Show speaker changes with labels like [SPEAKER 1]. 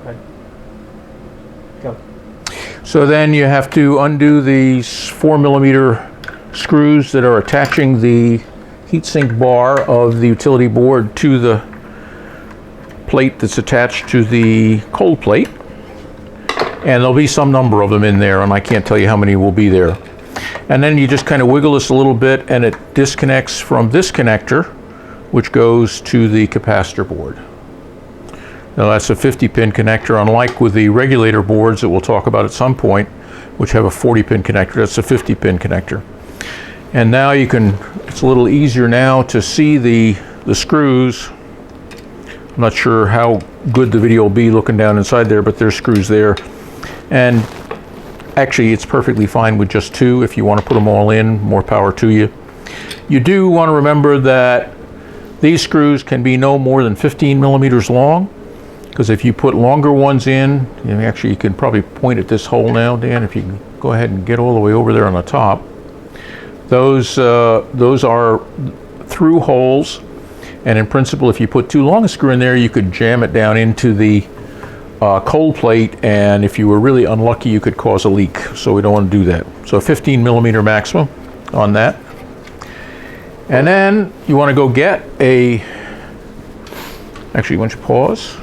[SPEAKER 1] Okay. Go.
[SPEAKER 2] So then you have to undo these 4mm screws that are attaching the heatsink bar of the utility board to the plate that's attached to the cold plate. And there'll be some number of them in there, and I can't tell you how many will be there. And then you just kind of wiggle this a little bit, and it disconnects from this connector, which goes to the capacitor board. Now that's a 50-pin connector, unlike with the regulator boards that we'll talk about at some point, which have a 40-pin connector. That's a 50-pin connector. And now you can, it's a little easier now to see the screws. I'm not sure how good the video will be looking down inside there, but there's screws there. And actually it's perfectly fine with just 2. If you want to put them all in, more power to you. You do want to remember that these screws can be no more than 15 millimeters long, because if you put longer ones in, actually you can probably point at this hole now, Dan, if you can go ahead and get all the way over there on the top. Those are through holes, and in principle if you put too long a screw in there, you could jam it down into the cold plate, and if you were really unlucky you could cause a leak, so we don't want to do that. So 15 millimeter maximum on that. And then you want to go get actually, why don't you pause?